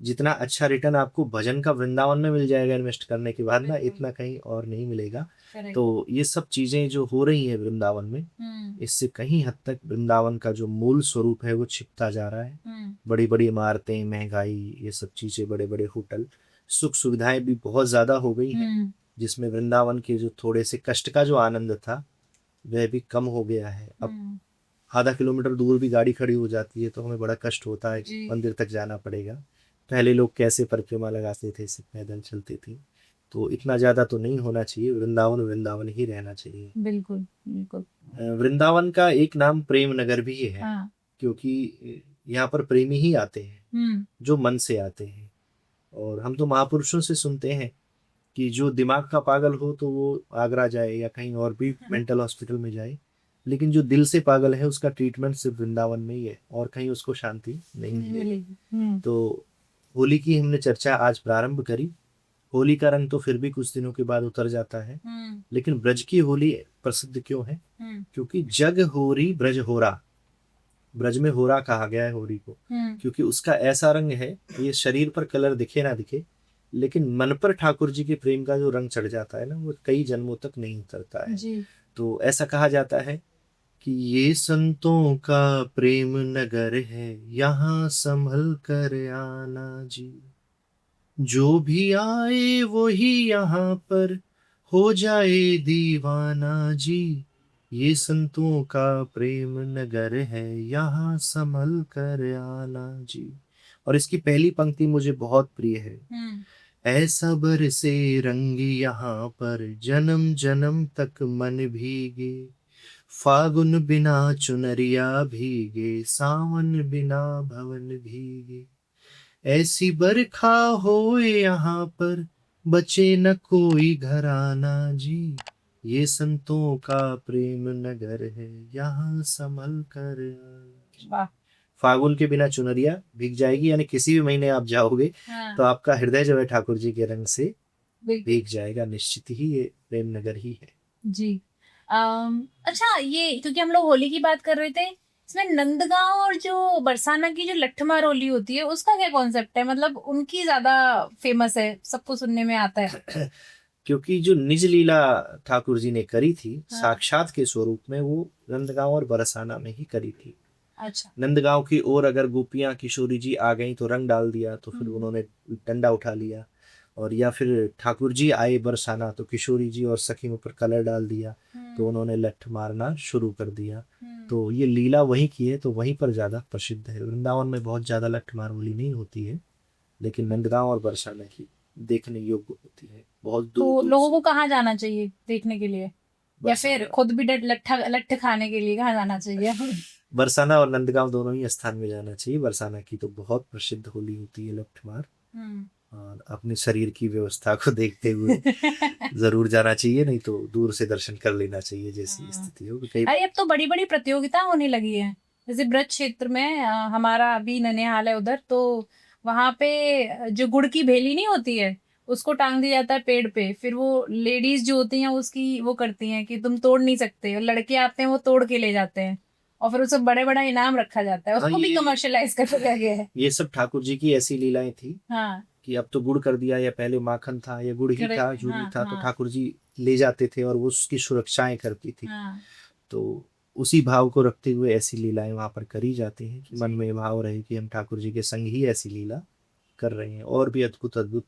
जितना अच्छा रिटर्न आपको भजन का वृंदावन में मिल जाएगा इन्वेस्ट करने के बाद ना, इतना कहीं और नहीं मिलेगा। तो ये सब चीजें जो हो रही है वृंदावन में, इससे कहीं हद तक वृंदावन का जो मूल स्वरूप है वो छिपता जा रहा है। बड़ी बड़ी इमारतें, महंगाई, ये सब चीजें, बड़े बड़े होटल, सुख सुविधाएं भी बहुत ज्यादा हो गई हैं, जिसमें वृंदावन के जो थोड़े से कष्ट का जो आनंद था वह भी कम हो गया है। अब आधा किलोमीटर दूर भी गाड़ी खड़ी हो जाती है तो हमें बड़ा कष्ट होता है, मंदिर तक जाना पड़ेगा। पहले लोग कैसे परिक्रमा लगाते थे, सिर्फ पैदल चलते थे। तो इतना ज्यादा तो नहीं होना चाहिए, वृंदावन वृंदावन ही रहना चाहिए। बिल्कुल बिल्कुल। वृंदावन का एक नाम प्रेम नगर भी है। क्योंकि यहाँ पर प्रेमी ही आते हैं जो मन से आते हैं। और हम तो महापुरुषों से सुनते हैं कि जो दिमाग का पागल हो तो वो आगरा जाए या कहीं और भी मेंटल हॉस्पिटल में जाए, लेकिन जो दिल से पागल है उसका ट्रीटमेंट सिर्फ वृंदावन में ही है और कहीं उसको शांति नहीं मिलेगी। तो होली की हमने चर्चा आज प्रारंभ करी। होली का रंग तो फिर भी कुछ दिनों के बाद उतर जाता है, लेकिन ब्रज की होली प्रसिद्ध क्यों है? क्योंकि जग होरी ब्रज होरा, ब्रज में होरा कहा गया है होली को, क्योंकि उसका ऐसा रंग है, ये शरीर पर कलर दिखे ना दिखे, लेकिन मन पर ठाकुर जी के प्रेम का जो रंग चढ़ जाता है ना, वो कई जन्मों तक नहीं उतरता है जी। तो ऐसा कहा जाता है कि ये संतों का प्रेम नगर है, यहाँ संभल कर आना जी। जो भी आए वो ही यहाँ पर हो जाए दीवाना जी। ये संतों का प्रेम नगर है, यहाँ संभल कर आना जी। और इसकी पहली पंक्ति मुझे बहुत प्रिय है। ऐसा बरसे रंग यहाँ पर, जन्म जन्म तक मन भीगे। फागुन बिना चुनरिया भीगे, सावन बिना भवन भीगे। ऐसी बरखा हो यहाँ पर, बचे न कोई घराना जी। ये संतों का प्रेम नगर है, यहाँ संभल कर आना। फागुन के बिना चुनरिया भीग जाएगी, यानी किसी भी महीने आप जाओगे तो आपका हृदय जो है ठाकुर जी के रंग से भीग जाएगा। निश्चित ही ये प्रेम नगर ही है जी। अच्छा, ये क्योंकि हम लोग होली की बात कर रहे थे, इसमें नंदगांव और जो बरसाना की जो लठमार होली होती है उसका क्या कॉन्सेप्ट है? मतलब उनकी ज्यादा फेमस है, सबको सुनने में आता है। क्योंकि जो निज लीला ठाकुर जी ने करी थी साक्षात के स्वरूप में, वो नंदगांव और बरसाना में ही करी थी। अच्छा। नंदगांव की ओर अगर गोपियां किशोरी जी आ गई तो रंग डाल दिया, तो फिर उन्होंने डंडा उठा लिया। और या फिर ठाकुर जी आए बरसाना तो किशोरी जी और सखियों पर कलर डाल दिया, तो उन्होंने लठ मारना शुरू कर दिया। तो ये लीला वहीं की है, तो वहीं पर ज्यादा प्रसिद्ध है। वृंदावन में बहुत ज्यादा लठ मार होली नहीं होती है, लेकिन नंदगांव और बरसाना की देखने योग्य होती है। बहुत दूर तो लोगों को कहाँ जाना चाहिए देखने के लिए, या फिर खुद भी लट्ठ खाने के लिए कहाँ जाना चाहिए? बरसाना और नंदगांव दोनों ही स्थान में जाना चाहिए। बरसाना की तो बहुत प्रसिद्ध होली होती है लठमार, और अपने शरीर की व्यवस्था को देखते हुए जरूर जाना चाहिए, नहीं तो दूर से दर्शन कर लेना चाहिए जैसी स्थिति हो। अरे अब तो बड़ी बड़ी प्रतियोगिता होने लगी है, जैसे ब्रज क्षेत्र में हमारा अभी ननिहाल है उधर, तो वहां पे जो गुड़ की भेली नहीं होती है उसको टांग दिया जाता है पेड़ पे, फिर वो लेडीज जो होती हैं उसकी वो करती हैं कि तुम तोड़ नहीं सकते, और लड़के आते हैं वो तोड़ के ले जाते हैं, और फिर उसे बड़े बड़ा इनाम रखा जाता है। उसको भी कमर्शियलाइज कर दिया गया है। ये सब ठाकुर जी की ऐसी लीलाएं थी कि अब तो गुड़ कर दिया, या पहले माखन था या गुड़ ही था, जो भी था, तो ठाकुर जी ले जाते थे और वो उसकी सुरक्षाएं करती थी। तो उसी भाव को रखते हुए ऐसी लीलाएं वहां पर करी जाती हैं कि मन में भाव रहे कि हम ठाकुर जी के संग ही ऐसी लीला कर रहे हैं, और भी अद्भुत अद्भुत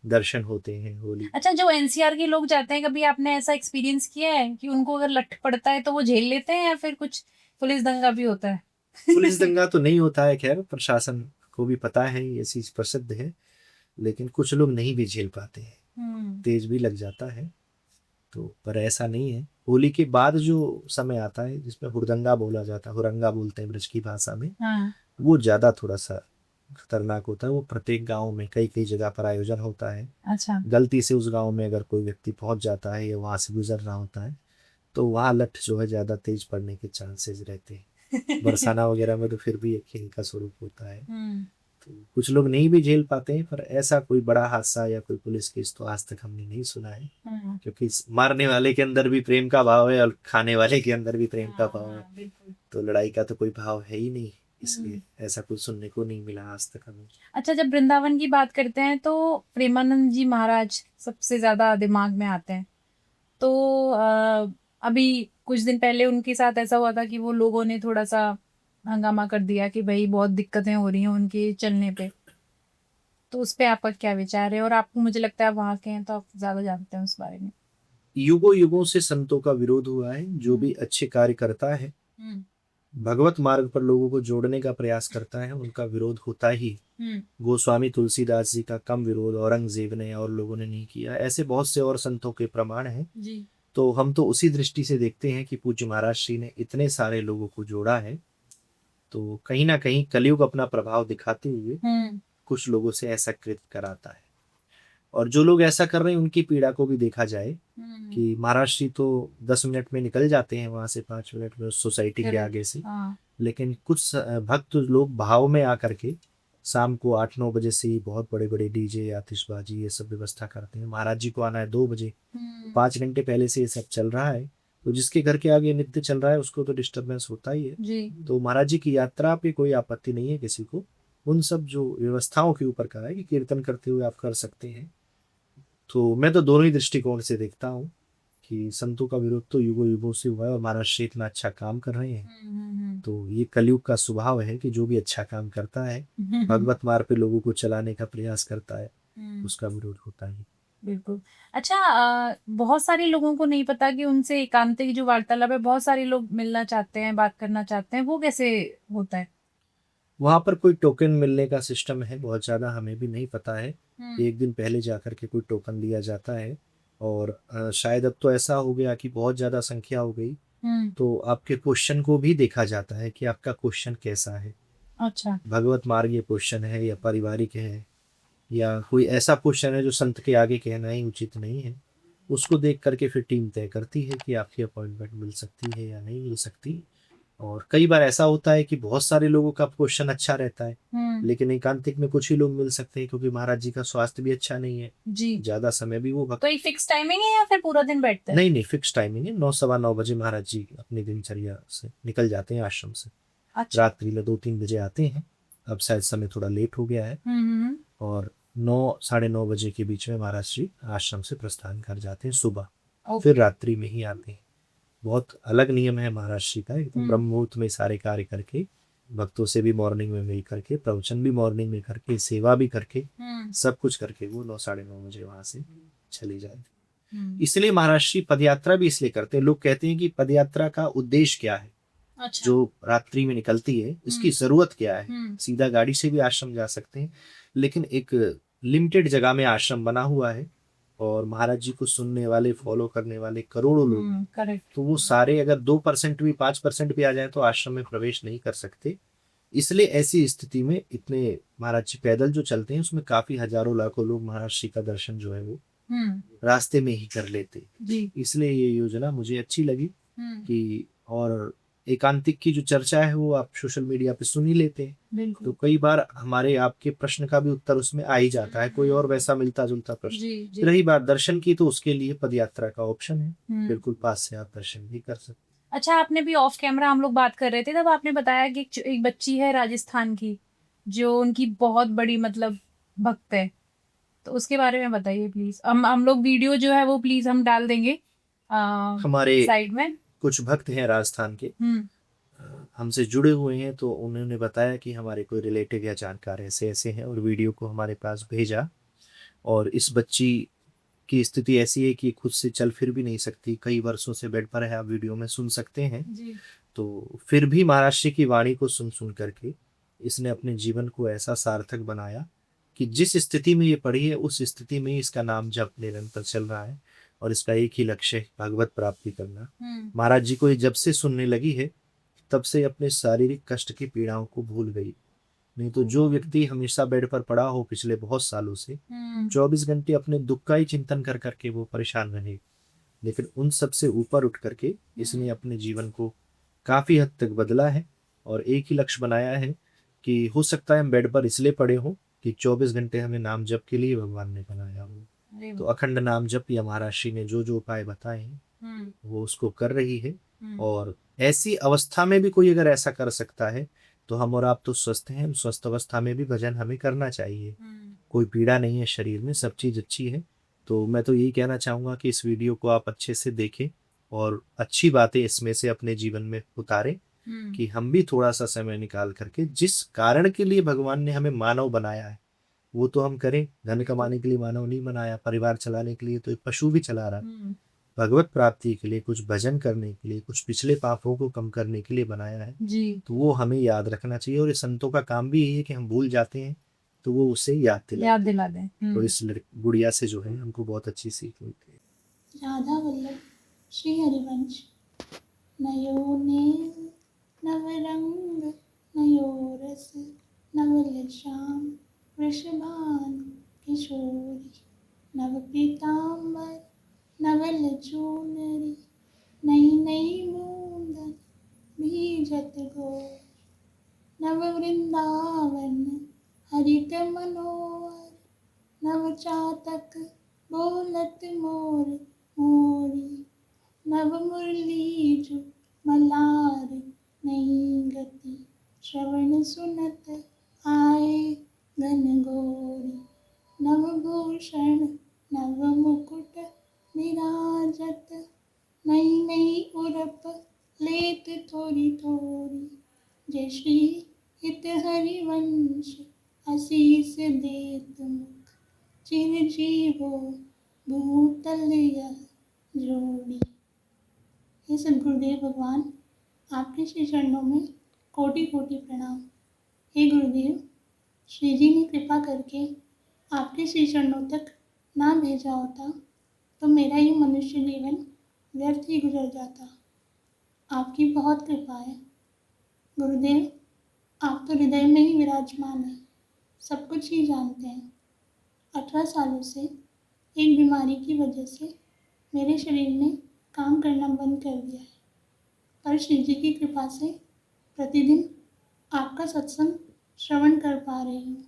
दर्शन होते हैं होली। अच्छा, जो एनसीआर के लोग जाते हैं, कभी आपने ऐसा एक्सपीरियंस किया है कि उनको अगर लठ पड़ता है तो वो झेल लेते हैं, या फिर कुछ पुलिस दंगा भी होता है? पुलिस दंगा तो नहीं होता है, खैर प्रशासन को भी पता है ये चीज प्रसिद्ध है, लेकिन कुछ लोग नहीं भी झेल पाते हैं, तेज भी लग जाता है। तो पर ऐसा नहीं है। होली के बाद जो समय आता है जिसमें हुड़दंगा बोला जाता है, हुरंगा बोलते हैं ब्रज की भाषा में, हाँ। वो ज्यादा थोड़ा सा खतरनाक होता है। वो प्रत्येक गांव में कई कई जगह पर आयोजन होता है। अच्छा। गलती से उस गांव में अगर कोई व्यक्ति पहुंच जाता है या वहां से गुजर रहा होता है तो वहां लठ जो है ज्यादा तेज पड़ने के चांसेस रहते हैं। बरसाना वगैरह में तो फिर भी एक खेल का स्वरूप होता है। तो कुछ लोग नहीं भी झेल पाते हैं, पर ऐसा कोई बड़ा हादसा या कोई पुलिस केस तो आज तक हमने नहीं सुना है, क्योंकि मारने वाले के अंदर भी प्रेम का भाव है और खाने वाले के अंदर भी प्रेम का भाव है। तो लड़ाई का तो कोई भाव है ही नहीं, इसलिए ऐसा कुछ सुनने को नहीं मिला आज तक हमें। अच्छा, जब वृंदावन की बात करते हैं तो प्रेमानंद जी महाराज सबसे ज्यादा दिमाग में आते हैं। तो अभी कुछ दिन पहले उनके साथ ऐसा हुआ था कि वो लोगों ने थोड़ा सा हंगामा कर दिया कि भाई बहुत दिक्कतें हो रही हैं उनके चलने पे। तो उस पे आपका क्या विचार है? और आपको, मुझे लगता है वहां के हैं तो आप ज्यादा जानते हैं उस बारे में। युगों युगों से संतों का विरोध हुआ है। जो भी अच्छे कार्य करता है, भगवत मार्ग पर लोगों को जोड़ने का प्रयास करता है, उनका विरोध होता ही। गोस्वामी तुलसीदास जी का कम विरोध औरंगजेब ने और लोगों ने नहीं किया। ऐसे बहुत से और संतों के प्रमाण हैं। तो हम तो उसी दृष्टि से देखते हैं कि पूज्य महाराज श्री ने इतने सारे लोगों को जोड़ा है। तो कहीं ना कहीं कलयुग अपना प्रभाव दिखाते हुए कुछ लोगों से ऐसा कृत कराता है। और जो लोग ऐसा कर रहे हैं उनकी पीड़ा को भी देखा जाए कि महाराज श्री तो 10 मिनट में निकल जाते हैं वहां से, 5 मिनट में उस सोसाइटी के आगे से। लेकिन कुछ भक्त लोग भाव में आकर के शाम को 8-9 बजे से ही बहुत बड़े बड़े डीजे आतिशबाजी ये सब व्यवस्था करते हैं। महाराज जी को आना है 2 बजे, 5 घंटे पहले से ये सब चल रहा है। तो जिसके घर के आगे नित्य चल रहा है उसको तो डिस्टर्बेंस होता ही है। तो महाराज जी की यात्रा पे कोई आपत्ति नहीं है किसी को। उन सब जो व्यवस्थाओं के ऊपर कहा है कि कीर्तन करते हुए आप कर सकते हैं। तो मैं तो दोनों ही दृष्टिकोण से देखता हूँ कि संतों का विरोध तो युगों युगों से हुआ है और महाराज श्री इतना अच्छा काम कर रहे हैं। तो ये कलयुग का स्वभाव है कि जो भी अच्छा काम करता है, भगवत मार्ग पे लोगों को चलाने का प्रयास करता है, उसका विरोध होता है। बिल्कुल। अच्छा, बहुत सारे लोगों को नहीं पता कि उनसे एकांतिक जो वार्तालाप है, बहुत सारे लोग मिलना चाहते हैं, बात करना चाहते हैं, वो कैसे होता है? वहां पर कोई टोकन मिलने का सिस्टम है, बहुत ज्यादा हमें भी नहीं पता है। एक दिन पहले जाकर के कोई टोकन लिया जाता है। और शायद अब तो ऐसा हो गया कि बहुत ज्यादा संख्या हो गई, तो आपके क्वेश्चन को भी देखा जाता है कि आपका क्वेश्चन कैसा है। अच्छा। भगवत मार्ग ये क्वेश्चन है या पारिवारिक है या कोई ऐसा क्वेश्चन है जो संत के आगे कहना ही उचित नहीं है, उसको देख करके फिर टीम तय करती है कि आपकी अपॉइंटमेंट मिल सकती है या नहीं मिल सकती। और कई बार ऐसा होता है कि बहुत सारे लोगों का क्वेश्चन अच्छा रहता है, लेकिन एकांतिक में कुछ ही लोग मिल सकते हैं, क्योंकि महाराज जी का स्वास्थ्य भी अच्छा नहीं है जी। ज्यादा समय भी वो तो एक फिक्स टाइमिंग है या फिर पूरा दिन बैठते हैं? नहीं, फिक्स टाइमिंग है। 9-9:15 बजे महाराज जी अपनी दिनचर्या से निकल जाते हैं आश्रम से। अच्छा। रात्रि 2-3 बजे आते हैं। अब शायद समय थोड़ा लेट हो गया है। और 9-9:30 बजे के बीच में महाराज श्री आश्रम से प्रस्थान कर जाते हैं सुबह। फिर रात्रि में ही आते हैं। बहुत अलग नियम है महाराज श्री का। एकदम ब्रह्म मुहूर्त में सारे कार्य करके, भक्तों से भी मॉर्निंग में मिल करके, प्रवचन भी मॉर्निंग में करके, सेवा भी करके, सब कुछ करके वो 9-9:30 बजे वहां से चली जाती। इसलिए महाराज श्री पदयात्रा भी इसलिए करते हैं। लोग कहते हैं कि पदयात्रा का उद्देश्य क्या है। अच्छा। जो रात्रि में निकलती है इसकी जरूरत क्या है। सीधा गाड़ी से भी आश्रम जा सकते हैं, लेकिन एक लिमिटेड जगह में आश्रम बना हुआ है और महाराज जी को सुनने वाले, फॉलो करने वाले करोड़ों लोग। तो वो सारे अगर 2% भी 5% भी आ जाए तो आश्रम में प्रवेश नहीं कर सकते। इसलिए ऐसी स्थिति में इतने महाराज जी पैदल जो चलते हैं उसमें काफी हजारों लाखों लोग महाराज जी का दर्शन जो है वो रास्ते में ही कर लेते। इसलिए ये योजना मुझे अच्छी लगी कि, और एकांतिक की जो चर्चा है वो आप सोशल मीडिया पे सुन ही लेते हैं, तो कई बार हमारे आपके प्रश्न का भी उत्तर उसमें आ ही जाता है, कोई और वैसा मिलता जुलता प्रश्न। रही बात दर्शन की, तो उसके लिए पदयात्रा का ऑप्शन है, बिल्कुल पास से आप दर्शन भी कर सकते। अच्छा, आपने भी ऑफ कैमरा, हम लोग बात कर रहे थे तब आपने बताया कि एक बच्ची है राजस्थान की जो उनकी बहुत बड़ी मतलब भक्त है, तो उसके बारे में बताइए प्लीज। हम लोग वीडियो जो है वो प्लीज हम डाल देंगे हमारे साइड में। कुछ भक्त हैं राजस्थान के, हमसे जुड़े हुए हैं, तो उन्होंने बताया कि हमारे कोई रिलेटिव या जानकार ऐसे ऐसे हैं, और वीडियो को हमारे पास भेजा। और इस बच्ची की स्थिति ऐसी है कि खुद से चल फिर भी नहीं सकती, कई वर्षों से बेड पर है, आप वीडियो में सुन सकते हैं। जी। तो फिर भी महाराष्ट्र की वाणी को सुन सुन करके इसने अपने जीवन को ऐसा सार्थक बनाया कि जिस स्थिति में ये पड़ी है उस स्थिति में ही इसका नाम जप निरंतर चल रहा है, और इसका एक ही लक्ष्य है, भगवत प्राप्ति करना। महाराज जी को ये जब से सुनने लगी है, तब से अपने शारीरिक कष्ट की पीड़ाओं को भूल गई। नहीं तो जो व्यक्ति हमेशा बेड पर पड़ा हो पिछले बहुत सालों से, 24 घंटे अपने दुख का ही चिंतन कर करके वो परेशान रहे, लेकिन उन सब से ऊपर उठ करके इसने अपने जीवन को काफी हद तक बदला है, और एक ही लक्ष्य बनाया है कि हो सकता है हम बेड पर इसलिए पड़े हों कि 24 घंटे हमें नाम जप के लिए भगवान ने बनाया हो। तो अखंड नाम जप या महाराष्ट्री ने जो जो उपाय बताए हैं वो उसको कर रही है। और ऐसी अवस्था में भी कोई अगर ऐसा कर सकता है, तो हम और आप तो स्वस्थ हैं, स्वस्थ अवस्था में भी भजन हमें करना चाहिए। कोई पीड़ा नहीं है शरीर में, सब चीज अच्छी है। तो मैं तो यही कहना चाहूंगा कि इस वीडियो को आप अच्छे से देखें और अच्छी बातें इसमें से अपने जीवन में उतारें, कि हम भी थोड़ा सा समय निकाल करके जिस कारण के लिए भगवान ने हमें मानव बनाया है वो तो हम करें। धन कमाने के लिए मानव नहीं बनाया, परिवार चलाने के लिए तो एक पशु भी चला रहा। भगवत प्राप्ति के लिए, कुछ भजन करने के लिए, कुछ पिछले पापों को कम करने के लिए बनाया है। जी। तो वो हमें याद रखना चाहिए, और ये संतों का काम भी यही है कि हम भूल जाते हैं तो वो उसे याद दिला दें। तो इस गुड़िया से जो है हमको बहुत अच्छी सीख मिलती है। राधा वल्लभ श्री हरिवंश। नयोने नवरंग नयोरस नवल श्याम वृषभान किशोरी, नव पीतांबर नवल चूनरी, नई नई बूंदन भीजत गोर, नव वृंदावन हरित मनोहर, नव चातक बोलत मोर मोरी, नव मुरली जो मलार नहीं गति, श्रवण सुनत आए घन गोरी, नव भूषण नव मुकुट विराजत, नई नई उरप लेत थोड़ी थोड़ी, जय श्री हित हरिवंश आशीष देत मुख, चिरजीवो भूतल यह जोड़ी। हे सद्गुरुदेव भगवान, आपके श्री चरणों में कोटि कोटि प्रणाम। हे गुरुदेव, श्री जी ने कृपा करके आपके श्री चरणों तक ना भेजा होता तो मेरा ये मनुष्य जीवन व्यर्थ ही गुजर जाता। आपकी बहुत कृपा है गुरुदेव, आप तो हृदय में ही विराजमान हैं, सब कुछ ही जानते हैं। 18 सालों से एक बीमारी की वजह से मेरे शरीर ने काम करना बंद कर दिया है, पर श्री जी की कृपा से प्रतिदिन आपका सत्संग श्रवण कर पा रही हूँ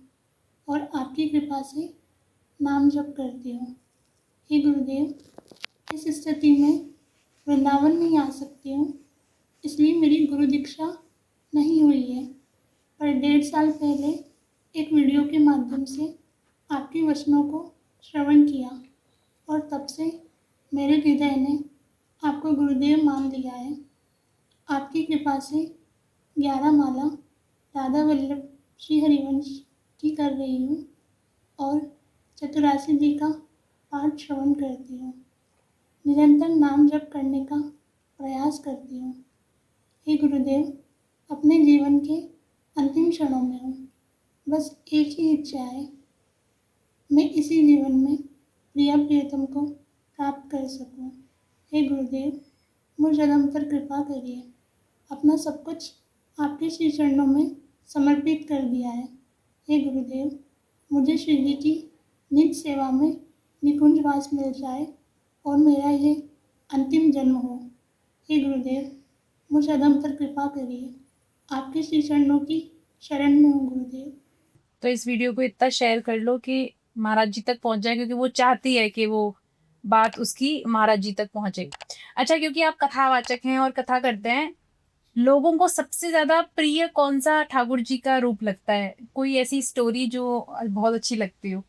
और आपकी कृपा से नाम जप करती हूँ। हे गुरुदेव, इस स्थिति में वृंदावन नहीं आ सकती हूँ, इसलिए मेरी गुरु दीक्षा नहीं हुई है, पर 1.5 साल पहले एक वीडियो के माध्यम से आपके वचनों को श्रवण किया और तब से मेरे हृदय ने आपको गुरुदेव मान लिया है। आपकी कृपा से 11 माला राधा वल्लभ श्री हरिवंश की कर रही हूँ और चतुरासी जी का पाठ श्रवण करती हूँ, निरंतर नाम जप करने का प्रयास करती हूँ। हे गुरुदेव, अपने जीवन के अंतिम क्षणों में हूँ, बस एक ही इच्छा है, मैं इसी जीवन में प्रिया प्रियतम को प्राप्त कर सकूं। हे गुरुदेव, मुझ अधम पर कृपा करिए, अपना सब कुछ आपके श्री चरणों में समर्पित कर दिया है। हे गुरुदेव, मुझे श्री जी की निज सेवा में निकुंज वास मिल जाए और मेरा ये अंतिम जन्म हो। हे गुरुदेव, मुझ अधम पर कृपा करिए, आपके श्री चरणों की शरण में हूँ गुरुदेव। तो इस वीडियो को इतना शेयर कर लो कि महाराज जी तक पहुंच जाए, क्योंकि वो चाहती है कि वो बात उसकी महाराज जी तक पहुंचे। अच्छा, क्योंकि आप कथावाचक हैं और कथा करते हैं, लोगों को सबसे ज्यादा प्रिय कौन सा ठाकुर जी का रूप लगता है? कोई ऐसी स्टोरी जो बहुत अच्छी लगती हो?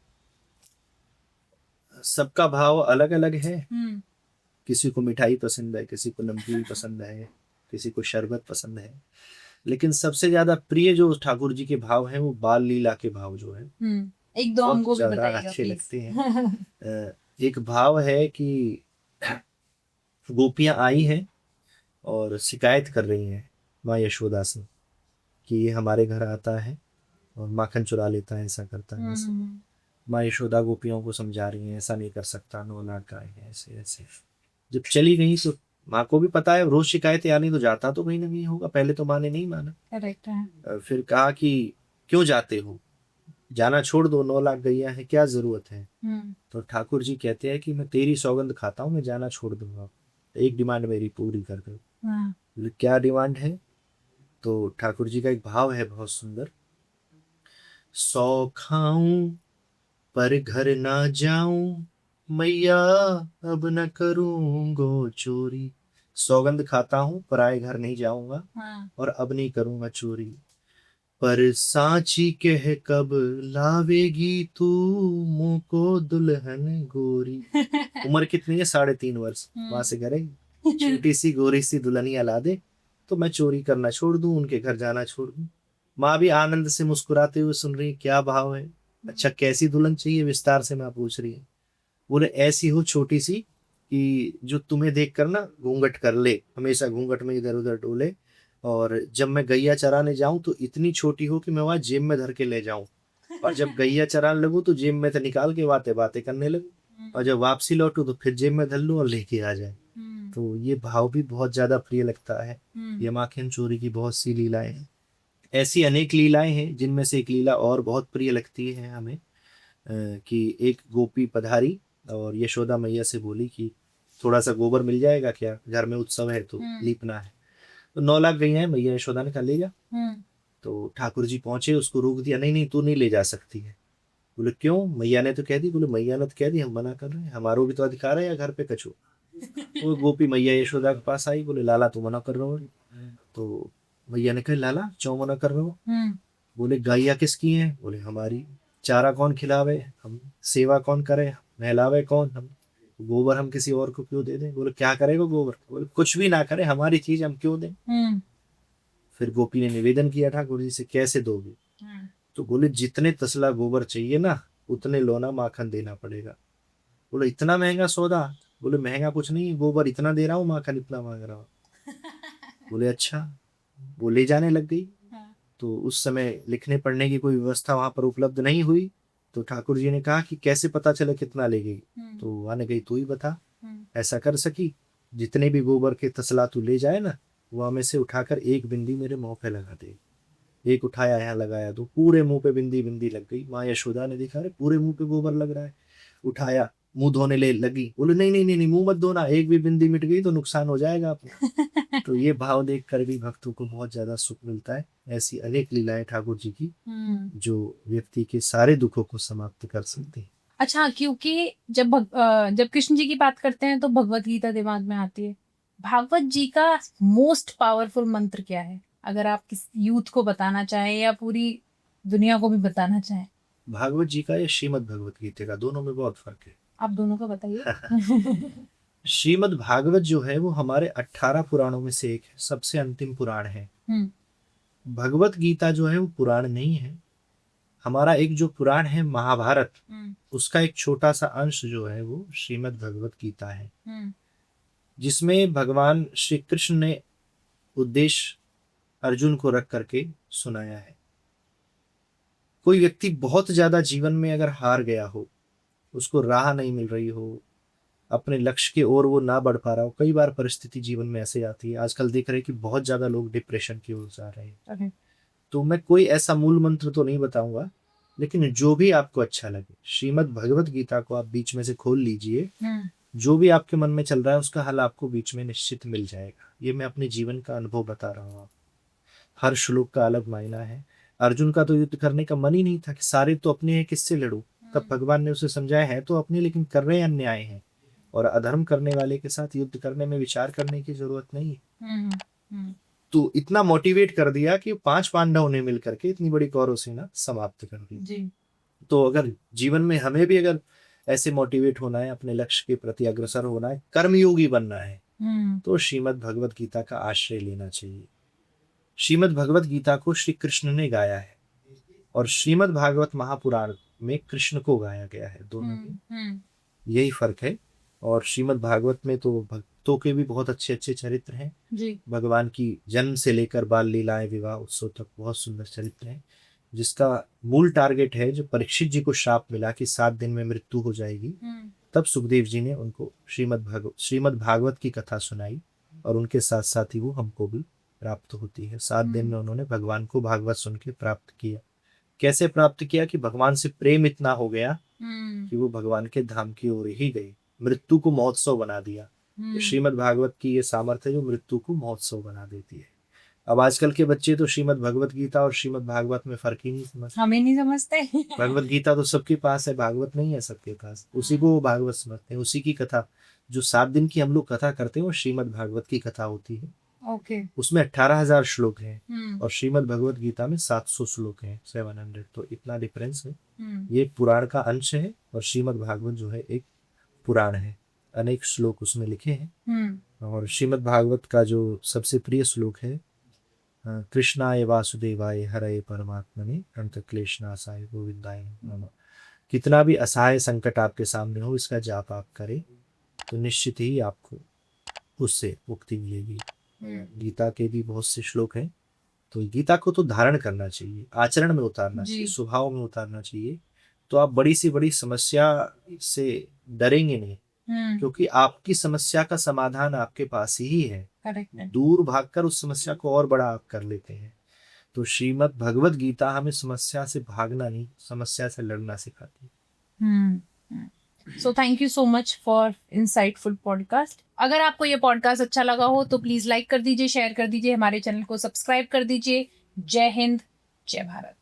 सबका भाव अलग अलग है। किसी को मिठाई पसंद है, किसी को नमकीन पसंद है, किसी को शरबत पसंद है। लेकिन सबसे ज्यादा प्रिय जो ठाकुर जी के भाव हैं वो बाल लीला के भाव जो है एक दो हमको बहुत भी ज्यादा बताइएगा अच्छे प्लीज। लगते हैं। एक भाव है कि गोपियां आई हैं और शिकायत कर रही हैं माँ यशोदा से कि ये हमारे घर आता है और माखन चुरा लेता है, ऐसा करता है ऐसा। माँ यशोदा गोपियों को समझा रही हैं ऐसा नहीं कर सकता, 9 लाख गाय है, ऐसे ऐसे। जब चली गई तो माँ को भी पता है रोज शिकायतें आनी तो जाता तो कहीं ना कहीं होगा, पहले तो माँ ने नहीं माना। करेक्ट है। फिर कहा कि क्यों जाते हो, जाना छोड़ दो, 9 लाख गैया है, क्या जरूरत है। तो ठाकुर जी कहते हैं कि मैं तेरी सौगंध खाता हूँ, मैं जाना छोड़ दूंगा, एक डिमांड मेरी पूरी कर दो। बोले क्या डिमांड है। तो ठाकुर जी का एक भाव है बहुत सुंदर, 100 खाऊं पर घर ना जाऊं, मैया अब न करूंगो चोरी। सौगंध खाता हूँ पराए घर नहीं जाऊंगा और अब नहीं करूंगा चोरी। पर सांची कह कब लावेगी तू मुँह को दुल्हन गोरी। उम्र कितनी है, 3.5 वर्ष। वहां से करेगी छोटी सी गोरी सी दुल्हनिया ला दे तो मैं चोरी करना छोड़ दूं, उनके घर जाना छोड़ दूं। माँ भी आनंद से मुस्कुराते हुए सुन रही, क्या भाव है। अच्छा कैसी दुल्हन चाहिए, विस्तार से माँ पूछ रही है। बोले ऐसी हो छोटी सी कि जो तुम्हें देख कर ना घूंघट कर ले, हमेशा घूंघट में इधर उधर डोले, और जब मैं गैया चराने जाऊं तो इतनी छोटी हो कि मैं वहां जेब में धर के ले जाऊं, और जब गैया चराने लगूं तो जेब में से निकाल के बातें बातें करने लगूं, और जब वापसी लौटू तो फिर जेब में धर लूं और लेके आ जाए। तो ये भाव भी बहुत ज्यादा प्रिय लगता है। ये माखन चोरी की बहुत सी लीलाएं हैं, ऐसी अनेक लीलाएं हैं जिनमें से एक लीला और बहुत प्रिय लगती है हमें, कि एक गोपी पधारी और यशोदा मैया से बोली कि थोड़ा सा गोबर मिल जाएगा क्या, घर में उत्सव है तो लीपना है। तो 9 लाख गई हैं, मैया यशोदा ने कहा ले जा। तो ठाकुर जी पहुंचे, उसको रोक दिया, नहीं नहीं तू नहीं ले जा सकती है। बोले क्यों, मैया ने तो कह दी। बोले मैया ने तो कह दी, हम मना कर रहे हैं, हमारो भी तो अधिकार है या घर पे कछू। वो गोपी मैया यशोदा के पास आई, बोले लाला तू मना कर रहे हो। तो मैया ने कहा लाला क्यों मना कर रहे हो। बोले गैया किसकी है। बोले हमारी। चारा कौन खिलावे हम, सेवा कौन करे, नहलावे कौन हम, गोबर हम किसी और को क्यों दे दें। बोले क्या करेगा गोबर। बोले कुछ भी ना करे, हमारी चीज हम क्यों दें। फिर गोपी ने निवेदन किया ठाकुर जी से, कैसे दोगे। तो बोले जितने तसला गोबर चाहिए ना उतने लोना माखन देना पड़ेगा। बोले इतना महंगा सौदा। बोले महंगा कुछ नहीं, गोबर इतना दे रहा हूँ, माखन इतना मांग रहा हूँ। बोले अच्छा। वो ले जाने लग गई। तो उस समय लिखने पढ़ने की कोई व्यवस्था वहां पर उपलब्ध नहीं हुई। तो ठाकुर जी ने कहा कि कैसे पता चले कितना ले गई। तो आने गई तू ही बता। ऐसा कर सकी, जितने भी गोबर के तसला तू ले जाए ना, वहां में से उठाकर एक बिंदी मेरे मुंह पे लगा दे। एक उठाया, यहाँ लगाया, तो पूरे मुंह पे बिंदी बिंदी लग गई। माँ यशोदा ने देखा, अरे पूरे मुंह पे गोबर लग रहा है। उठाया, मुंह धोने ले लगी। बोले नहीं नहीं नहीं नहीं, मुंह मत धोना, एक भी बिंदी मिट गई तो नुकसान हो जाएगा आपको। तो ये भाव देख कर भी भक्तों को बहुत ज्यादा सुख मिलता है। ऐसी अनेक लीलाएं ठाकुर जी की जो व्यक्ति के सारे दुखों को समाप्त कर सकती है। अच्छा, क्योंकि जब कृष्ण जी की बात करते हैं तो भगवत गीता दिमाग में आती है। भागवत जी का मोस्ट पावरफुल मंत्र क्या है, अगर आप किस यूथ को बताना चाहें या पूरी दुनिया को भी बताना चाहें। भागवत जी का या श्रीमद भगवत गीता का, दोनों में बहुत फर्क है। आप दोनों का बताइए। श्रीमद भागवत जो है वो हमारे 18 पुराणों में से एक है, सबसे अंतिम पुराण है। भगवत गीता जो है वो पुराण नहीं है। हमारा एक जो पुराण है महाभारत, उसका एक छोटा सा अंश जो है वो श्रीमद भगवत गीता है, जिसमें भगवान श्री कृष्ण ने उद्देश्य अर्जुन को रख करके सुनाया है। कोई व्यक्ति बहुत ज्यादा जीवन में अगर हार गया हो, उसको राह नहीं मिल रही हो, अपने लक्ष्य की ओर वो ना बढ़ पा रहा हो, कई बार परिस्थिति जीवन में ऐसे आती है। आजकल देख रहे हैं कि बहुत ज्यादा लोग डिप्रेशन की ओर जा रहे हैं। तो मैं कोई ऐसा मूल मंत्र तो नहीं बताऊंगा, लेकिन जो भी आपको अच्छा लगे, श्रीमद् भगवत गीता को आप बीच में से खोल लीजिए, जो भी आपके मन में चल रहा है उसका हल आपको बीच में निश्चित मिल जाएगा। ये मैं अपने जीवन का अनुभव बता रहा हूँ। हर श्लोक का अलग मायना है। अर्जुन का तो युद्ध करने का मन ही नहीं था कि सारे तो अपने हैं, किससे लड़ूं। तब भगवान ने उसे समझाया है तो अपने, लेकिन कर रहे अन्याय हैं, और अधर्म करने वाले के साथ युद्ध करने में विचार करने की जरूरत नहीं है। तो इतना मोटिवेट कर दिया कि 5 पांडवों ने मिलकर के इतनी बड़ी कौरव सेना समाप्त कर दी। तो अगर जीवन में हमें भी अगर ऐसे मोटिवेट होना है, अपने लक्ष्य के प्रति अग्रसर होना है, कर्मयोगी बनना है, तो श्रीमद् भगवत गीता का आश्रय लेना चाहिए। श्रीमद् भगवत गीता को श्री कृष्ण ने गाया है और श्रीमद् भागवत महापुराण में कृष्ण को गाया गया है, दोनों में यही फर्क है। और श्रीमद् भागवत में तो भक्तों के भी बहुत अच्छे अच्छे चरित्र हैं जी। भगवान की जन्म से लेकर बाल लीलाएं विवाह उत्सव तक बहुत सुंदर चरित्र हैं, जिसका मूल टारगेट है जो परीक्षित जी को श्राप मिला कि 7 दिन में मृत्यु हो जाएगी, तब सुखदेव जी ने उनको श्रीमद् भागवत की कथा सुनाई और उनके साथ साथ ही वो हमको भी प्राप्त होती है। 7 दिन में उन्होंने भगवान को भागवत सुन के प्राप्त किया। कैसे प्राप्त किया कि भगवान से प्रेम इतना हो गया कि वो भगवान के धाम की ओर ही गए, मृत्यु को महोत्सव बना दिया। श्रीमद् भागवत की ये सामर्थ्य है जो मृत्यु को महोत्सव बना देती है। अब आजकल के बच्चे तो श्रीमद् भगवत गीता और श्रीमद् भागवत में फर्क ही नहीं समझते। हमें नहीं समझते। भगवत गीता तो सबके पास है, भागवत नहीं है सबके पास, उसी को वो भागवत समझते हैं। उसी की कथा जो 7 दिन की हम लोग कथा करते हैं वो श्रीमद् भागवत की कथा होती है। ओके। उसमें 18,000 श्लोक हैं और श्रीमद् भगवत गीता में 700 श्लोक हैं, 700। तो इतना डिफरेंस है। ये पुराण का अंश है और श्रीमद् भागवत जो है एक पुराण है, अनेक श्लोक उसमें लिखे हैं। और श्रीमद् भागवत का जो सबसे प्रिय श्लोक है, कृष्णाय वासुदेवाय हरये परमात्मने अंत क्लेशनाशाय गोविंदाय नमः। कितना भी असहाय संकट आपके सामने हो, इसका जाप आप करें तो निश्चित ही आपको उससे मुक्ति मिलेगी। गीता के भी बहुत से श्लोक हैं, तो गीता को तो धारण करना चाहिए, आचरण में उतारना चाहिए, स्वभाव में उतारना चाहिए। तो आप बड़ी से बड़ी समस्या से डरेंगे नहीं, क्योंकि आपकी समस्या का समाधान आपके पास ही है। दूर भागकर उस समस्या को और बड़ा आप कर लेते हैं। तो श्रीमद् भगवत गीता हमें समस्या से भागना नहीं, समस्या से लड़ना सिखाती है। So thank you so much for insightful podcast. अगर आपको ये पॉडकास्ट अच्छा लगा हो तो प्लीज लाइक कर दीजिए, शेयर कर दीजिए, हमारे चैनल को सब्सक्राइब कर दीजिए। जय हिंद, जय भारत।